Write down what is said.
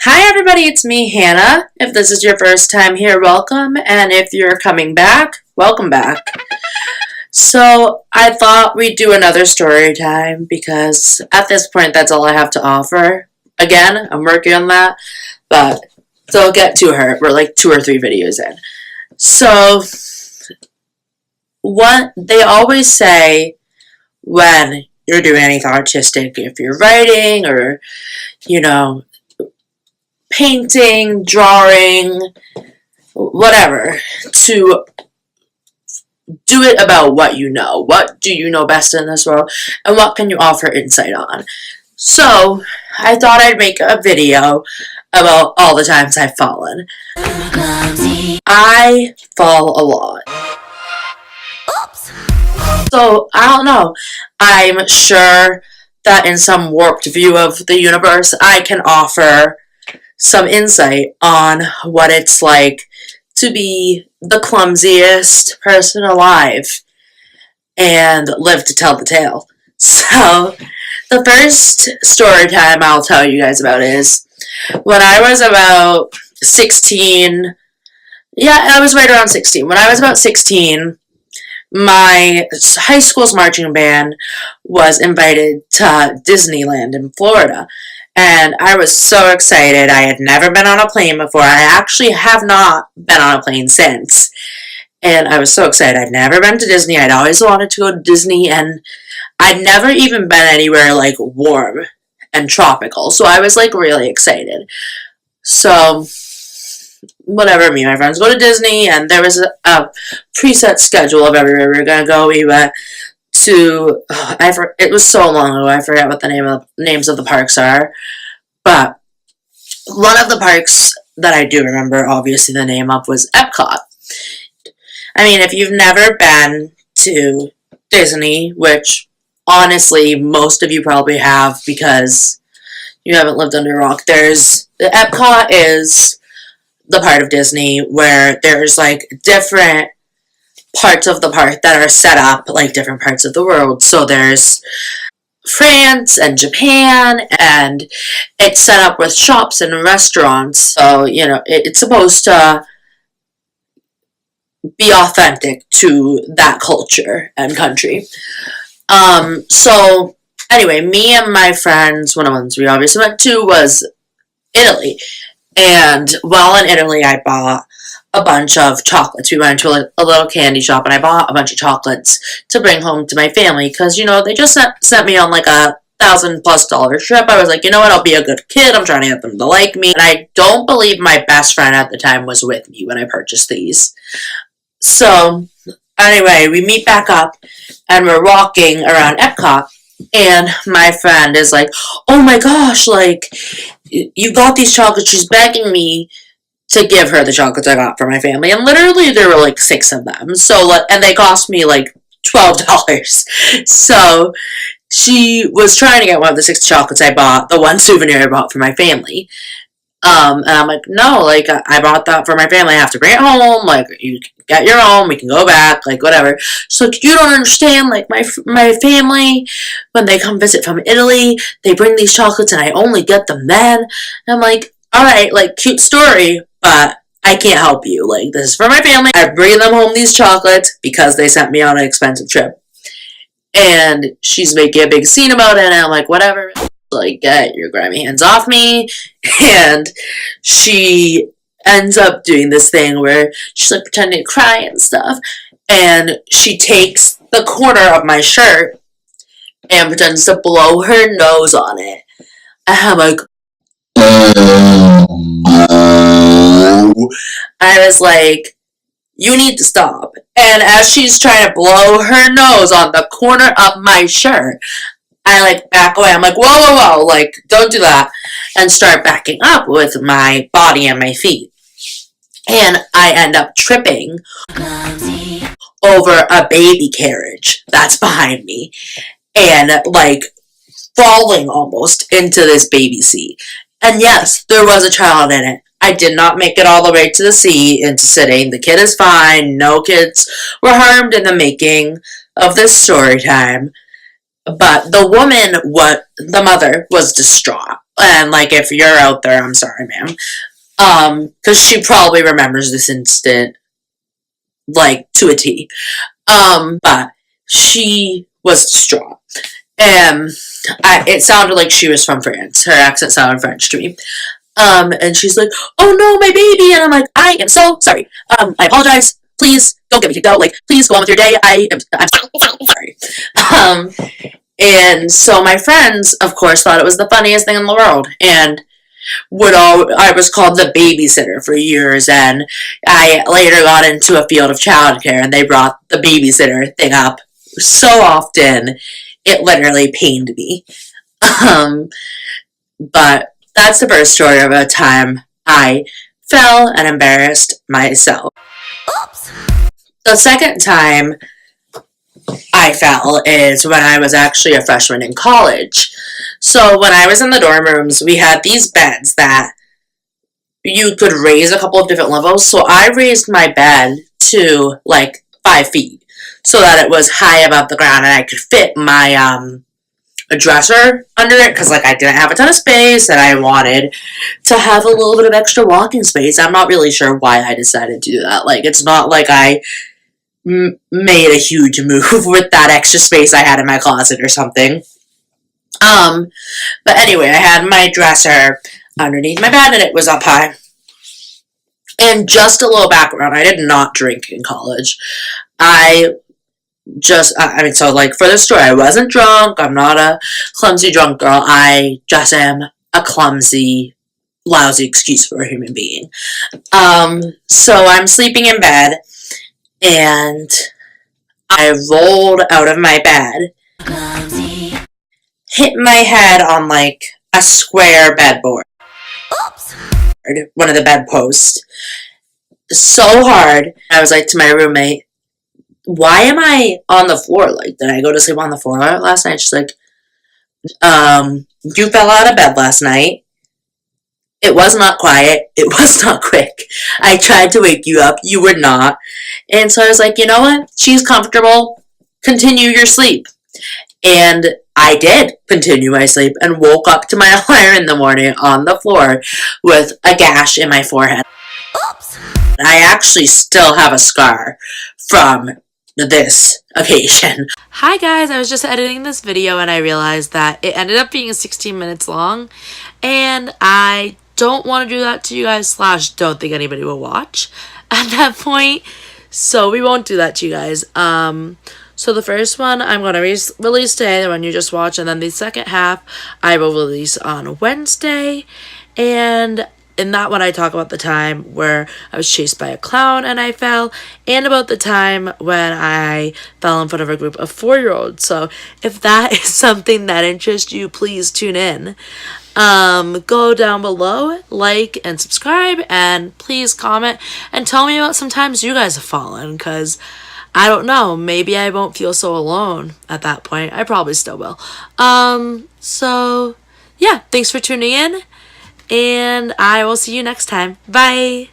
Hi everybody, it's me, Hannah. If this is your first time here, welcome, and if you're coming back, welcome back. So, I thought we'd do another story time because at this point that's all I have to offer. Again, I'm working on that, but don't get too hurt. We're like 2 or 3 videos in. So, what they always say when you're doing anything artistic, if you're writing or, you know, painting, drawing, whatever, to do it about what you know. What do you know best in this world, and what can you offer insight on? So, I thought I'd make a video about all the times I've fallen. I fall a lot. Oops. So, I don't know. I'm sure that in some warped view of the universe, I can offer some insight on what it's like to be the clumsiest person alive and live to tell the tale. So, the first story time I'll tell you guys about is when I was about 16. Yeah, I was right around 16. When I was about 16, my high school's marching band was invited to Disneyland in Florida. And I was so excited. I had never been on a plane before. I actually have not been on a plane since. And I was so excited. I'd never been to Disney. I'd always wanted to go to Disney. And I'd never even been anywhere like warm and tropical. So I was like really excited. So, whatever, me and my friends go to Disney. And there was a preset schedule of everywhere we were going to go. We went to, it was so long ago, I forgot what the names of the parks are, but one of the parks that I do remember, obviously, the name of was Epcot. I mean, if you've never been to Disney, which, honestly, most of you probably have because you haven't lived under a rock, Epcot is the part of Disney where there's, like, different parts of the park that are set up like different parts of the world. So there's France and Japan, and it's set up with shops and restaurants. So, it's supposed to be authentic to that culture and country. So anyway, me and my friends, one of the ones we obviously went to was Italy. And while in Italy, I bought a bunch of chocolates. We went to a little candy shop, and I bought a bunch of chocolates to bring home to my family because, they just sent me on like a $1,000+ trip. I was like, you know what, I'll be a good kid. I'm trying to get them to like me. And I don't believe my best friend at the time was with me when I purchased these. So, anyway, we meet back up, and we're walking around Epcot, and my friend is like, oh my gosh, like, you got these chocolates. She's begging me to give her the chocolates I got for my family. And literally there were like 6 of them. So, and they cost me like $12. So she was trying to get one of the 6 chocolates I bought, the one souvenir I bought for my family. And I'm like, no, like, I bought that for my family. I have to bring it home. Like, you get your own. We can go back. Like, whatever. So, you don't understand. Like, my family, when they come visit from Italy, they bring these chocolates, and I only get them then. And I'm like, all right, like, cute story, but I can't help you. Like, this is for my family. I bring them home these chocolates because they sent me on an expensive trip. And she's making a big scene about it, and I'm like, whatever. Like, get your grimy hands off me. And she ends up doing this thing where she's like pretending to cry and stuff, and she takes the corner of my shirt and pretends to blow her nose on it, and I'm like, I was like, you need to stop. And as she's trying to blow her nose on the corner of my shirt, I like back away. I'm like, whoa, whoa, whoa, like, don't do that. And start backing up with my body and my feet. And I end up tripping over a baby carriage that's behind me. And like falling almost into this baby seat. And yes, there was a child in it. I did not make it all the way to the seat into sitting. The kid is fine. No kids were harmed in the making of this story time. But the mother was distraught. And, like, if you're out there, I'm sorry, ma'am. Because she probably remembers this instant, like, to a T. But she was distraught. And it sounded like she was from France. Her accent sounded French to me. And she's like, "Oh no, my baby!" And I'm like, "I am so sorry. I apologize. Please don't get me kicked out. Like, please go on with your day. I'm sorry." And so my friends, of course, thought it was the funniest thing in the world, and I was called the babysitter for years, and I later got into a field of childcare, and they brought the babysitter thing up so often, it literally pained me. Um, but that's the first story of a time I fell and embarrassed myself. Oops. The second time I fell is when I was actually a freshman in college. So when I was in the dorm rooms, we had these beds that you could raise a couple of different levels. So I raised my bed to like 5 feet so that it was high above the ground and I could fit my a dresser under it because like I didn't have a ton of space and I wanted to have a little bit of extra walking space. I'm not really sure why I decided to do that. Like, it's not like I made a huge move with that extra space I had in my closet or something. But anyway, I had my dresser underneath my bed and it was up high. And just a little background, I did not drink in college. I mean, so like for the story, I wasn't drunk. I'm not a clumsy drunk girl. I just am a clumsy, lousy excuse for a human being. So I'm sleeping in bed and I rolled out of my bed, hit my head on like a square bedboard. Oops. One of the bedposts. So hard. I was like to my roommate, "Why am I on the floor? Like, did I go to sleep on the floor last night?" She's like, "You fell out of bed last night. It was not quiet. It was not quick. I tried to wake you up. You were not." And so I was like, you know what? She's comfortable. Continue your sleep. And I did continue my sleep and woke up to my alarm in the morning on the floor with a gash in my forehead. Oops. I actually still have a scar from this occasion. Hi guys, I was just editing this video and I realized that it ended up being 16 minutes long and I don't want to do that to you guys / don't think anybody will watch at that point, so we won't do that to you guys. So the first one I'm going to release today, the one you just watched, and then the second half I will release on Wednesday. And in that one I talk about the time where I was chased by a clown and I fell, and about the time when I fell in front of a group of 4-year-olds. So if that is something that interests you, please tune in. Go down below, like and subscribe, and please comment and tell me about some times you guys have fallen, because I don't know, maybe I won't feel so alone at that point. I probably still will. So yeah, thanks for tuning in, and I will see you next time. Bye!